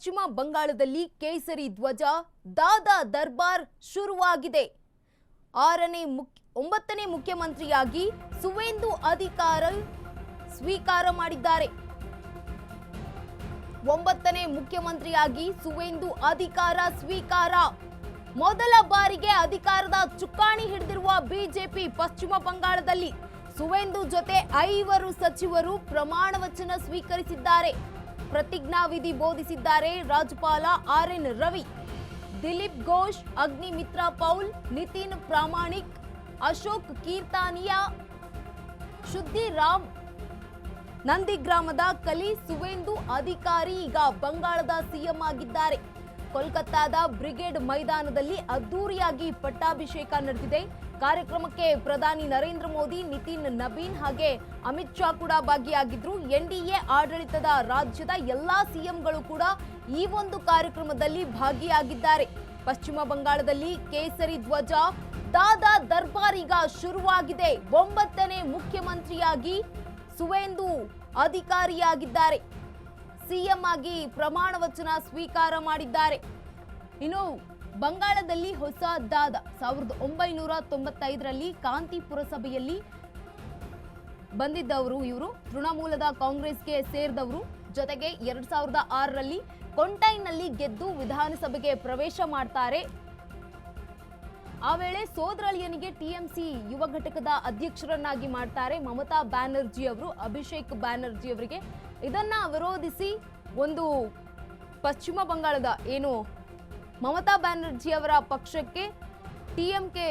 ಪಶ್ಚಿಮ ಬಂಗಾಳದಲ್ಲಿ ಕೇಸರಿ ಧ್ವಜ ದಾದಾ ದರ್ಬಾರ್ ಶುರುವಾಗಿದೆ. 9ನೇ ಮುಖ್ಯಮಂತ್ರಿಯಾಗಿ ಸುವೇಂದು ಅಧಿಕಾರಿ ಸ್ವೀಕಾರ ಮಾಡಿದ್ದಾರೆ. 9ನೇ ಮುಖ್ಯಮಂತ್ರಿಯಾಗಿ ಸುವೇಂದು ಅಧಿಕಾರ ಸ್ವೀಕಾರ. ಮೊದಲ ಬಾರಿಗೆ ಅಧಿಕಾರದ ಚುಕ್ಕಾಣಿ ಹಿಡಿದಿರುವ ಬಿಜೆಪಿ ಪಶ್ಚಿಮ ಬಂಗಾಳದಲ್ಲಿ ಸುವೇಂದು ಜೊತೆ 5 ಸಚಿವರು ಪ್ರಮಾಣ ವಚನ ಸ್ವೀಕರಿಸಿದ್ದಾರೆ. ಪ್ರತಿಜ್ಞಾವಿಧಿ ಬೋಧಿಸಿದ್ದಾರೆ ರಾಜ್ಯಪಾಲ RN ರವಿ. ದಿಲೀಪ್ ಘೋಷ್, ಅಗ್ನಿಮಿತ್ರ ಪೌಲ್, ನಿತಿನ್ ಪ್ರಾಮಾಣಿಕ್, ಅಶೋಕ್ ಕೀರ್ತನಿಯಾ, ಶುದ್ಧಿರಾಮ್ ನಂದಿಗ್ರಾಮದ ಕಲಿ ಸುವೇಂದು ಅಧಿಕಾರಿ ಈಗ ಬಂಗಾಳದ ಸಿಎಂ ಆಗಿದ್ದಾರೆ. ಕೋಲ್ಕತ್ತಾದ ಬ್ರಿಗೇಡ್ ಮೈದಾನದಲ್ಲಿ ಅದ್ದೂರಿಯಾಗಿ ಪಟ್ಟಾಭಿಷೇಕ ನಡೆದಿದೆ. ಕಾರ್ಯಕ್ರಮಕ್ಕೆ ಪ್ರಧಾನಿ ನರೇಂದ್ರ ಮೋದಿ, ನಿತಿನ್ ನಬೀನ್ ಹಾಗೆ ಅಮಿತ್ ಶಾ ಕೂಡ ಭಾಗಿಯಾಗಿದ್ರು. NDA ಆಡಳಿತದ ರಾಜ್ಯದ ಎಲ್ಲಾ ಸಿಎಂಗಳು ಕೂಡ ಈ ಒಂದು ಕಾರ್ಯಕ್ರಮದಲ್ಲಿ ಭಾಗಿಯಾಗಿದ್ದಾರೆ. ಪಶ್ಚಿಮ ಬಂಗಾಳದಲ್ಲಿ ಕೇಸರಿ ಧ್ವಜ ದಾದಾ ದರ್ಬಾರ್ ಈಗ ಶುರುವಾಗಿದೆ. 9ನೇ ಮುಖ್ಯಮಂತ್ರಿಯಾಗಿ ಸುವೇಂದು ಅಧಿಕಾರಿಯಾಗಿದ್ದಾರೆ. ಸಿಎಂ ಆಗಿ ಪ್ರಮಾಣ ವಚನ ಸ್ವೀಕಾರ ಮಾಡಿದ್ದಾರೆ. ಇನ್ನು ಬಂಗಾಳದಲ್ಲಿ ಹೊಸ ದಾದ 1995ರಲ್ಲಿ ಕಾಂತಿ ಪುರಸಭೆಯಲ್ಲಿ ಬಂದಿದ್ದವರು. ಇವರು ತೃಣಮೂಲದ ಕಾಂಗ್ರೆಸ್ಗೆ ಸೇರಿದವರು. ಜೊತೆಗೆ 2006ರಲ್ಲಿ ಕೊಂಟೈನಲ್ಲಿ ಗೆದ್ದು ವಿಧಾನಸಭೆಗೆ ಪ್ರವೇಶ ಮಾಡ್ತಾರೆ. ಆ ವೇಳೆ ಸೋದರಳಿಯನಿಗೆ ಟಿಎಂಸಿ ಯುವ ಘಟಕದ ಅಧ್ಯಕ್ಷರನ್ನಾಗಿ ಮಾಡ್ತಾರೆ ಮಮತಾ ಬ್ಯಾನರ್ಜಿ ಅವರು. ಅಭಿಷೇಕ್ ಬ್ಯಾನರ್ಜಿ ಅವರಿಗೆ ಇದನ್ನ ವಿರೋಧಿಸಿ ಒಂದು ಪಶ್ಚಿಮ ಬಂಗಾಳದ ಮಮತಾ ಬ್ಯಾನರ್ಜಿ ಅವರ ಪಕ್ಷಕ್ಕೆ ಟಿಎಂಕೆ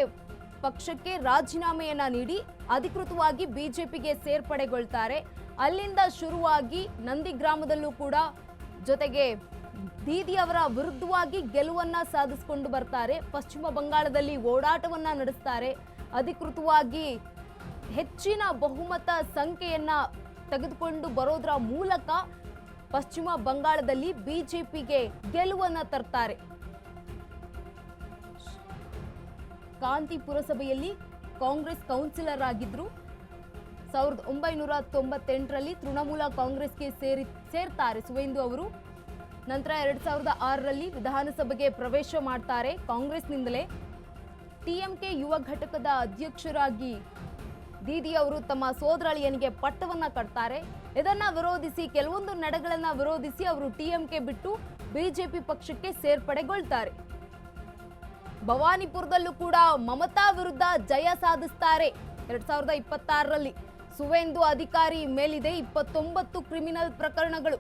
ಪಕ್ಷಕ್ಕೆ ರಾಜೀನಾಮೆಯನ್ನ ನೀಡಿ ಅಧಿಕೃತವಾಗಿ ಬಿಜೆಪಿಗೆ ಸೇರ್ಪಡೆಗೊಳ್ತಾರೆ. ಅಲ್ಲಿಂದ ಶುರುವಾಗಿ ನಂದಿಗ್ರಾಮದಲ್ಲೂ ಕೂಡ ಜೊತೆಗೆ ದೀದಿ ಅವರ ವಿರುದ್ಧವಾಗಿ ಗೆಲುವನ್ನ ಸಾಧಿಸಿಕೊಂಡು ಬರ್ತಾರೆ. ಪಶ್ಚಿಮ ಬಂಗಾಳದಲ್ಲಿ ಓಡಾಟವನ್ನ ನಡೆಸ್ತಾರೆ. ಅಧಿಕೃತವಾಗಿ ಹೆಚ್ಚಿನ ಬಹುಮತ ಸಂಖ್ಯೆಯನ್ನ ತೆಗೆದುಕೊಂಡು ಬರೋದರ ಮೂಲಕ ಪಶ್ಚಿಮ ಬಂಗಾಳದಲ್ಲಿ ಬಿಜೆಪಿಗೆ ಗೆಲುವನ್ನ ತರ್ತಾರೆ. ಕಾಂತಿ ಪುರಸಭೆಯಲ್ಲಿ ಕಾಂಗ್ರೆಸ್ ಕೌನ್ಸಿಲರ್ ಆಗಿದ್ರು. 1998ರಲ್ಲಿ ತೃಣಮೂಲ ಕಾಂಗ್ರೆಸ್ಗೆ ಸೇರ್ತಾರೆ ಸುವೇಂದು ಅವರು. ನಂತರ 2006ರಲ್ಲಿ ವಿಧಾನಸಭೆಗೆ ಪ್ರವೇಶ ಮಾಡ್ತಾರೆ ಕಾಂಗ್ರೆಸ್ನಿಂದಲೇ. ಟಿಎಂಕೆ ಯುವ ಘಟಕದ ಅಧ್ಯಕ್ಷರಾಗಿ ದೀದಿ ಅವರು ತಮ್ಮ ಸೋದರಳಿಯನಿಗೆ ಪಟ್ಟವನ್ನ ಕಟ್ತಾರೆ. ಇದನ್ನ ವಿರೋಧಿಸಿ ಕೆಲವೊಂದು ನಡೆಗಳನ್ನ ವಿರೋಧಿಸಿ ಅವರು ಟಿಎಂಕೆ ಬಿಟ್ಟು ಬಿಜೆಪಿ ಪಕ್ಷಕ್ಕೆ ಸೇರ್ಪಡೆಗೊಳ್ತಾರೆ. ಭವಾನಿಪುರದಲ್ಲೂ ಕೂಡ ಮಮತಾ ವಿರುದ್ಧ ಜಯ ಸಾಧಿಸ್ತಾರೆ. 2026ರಲ್ಲಿ ಸುವೇಂದು ಅಧಿಕಾರಿ ಮೇಲಿದೆ 29 ಕ್ರಿಮಿನಲ್ ಪ್ರಕರಣಗಳು.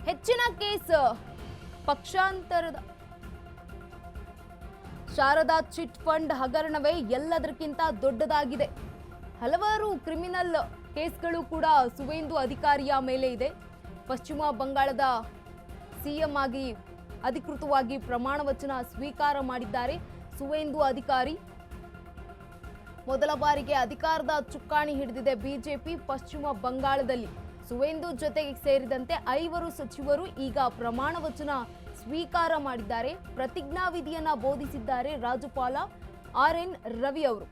ಹೆಚ್ಚಿನ ಕೇಸ್ ಪಕ್ಷಾಂತರದ ಶಾರದಾ ಚಿಟ್ ಫಂಡ್ ಹಗರಣವೇ ಎಲ್ಲದಕ್ಕಿಂತ ದೊಡ್ಡದಾಗಿದೆ. ಹಲವಾರು ಕ್ರಿಮಿನಲ್ ಕೇಸ್ಗಳು ಕೂಡ ಸುವೇಂದು ಅಧಿಕಾರಿಯ ಮೇಲೆ ಇದೆ. ಪಶ್ಚಿಮ ಬಂಗಾಳದ ಸಿಎಂ ಆಗಿ ಅಧಿಕೃತವಾಗಿ ಪ್ರಮಾಣ ವಚನ ಸ್ವೀಕಾರ ಮಾಡಿದ್ದಾರೆ ಸುವೇಂದು ಅಧಿಕಾರಿ. ಮೊದಲ ಬಾರಿಗೆ ಅಧಿಕಾರದ ಚುಕ್ಕಾಣಿ ಹಿಡಿದಿದೆ ಬಿಜೆಪಿ ಪಶ್ಚಿಮ ಬಂಗಾಳದಲ್ಲಿ. ಸುವೇಂದು ಜೊತೆಗೆ ಸೇರಿದಂತೆ 5 ಸಚಿವರು ಈಗ ಪ್ರಮಾಣ ವಚನ ಸ್ವೀಕಾರ ಮಾಡಿದ್ದಾರೆ. ಪ್ರತಿಜ್ಞಾವಿಧಿಯನ್ನ ಬೋಧಿಸಿದ್ದಾರೆ ರಾಜ್ಯಪಾಲ RN ರವಿ ಅವರು.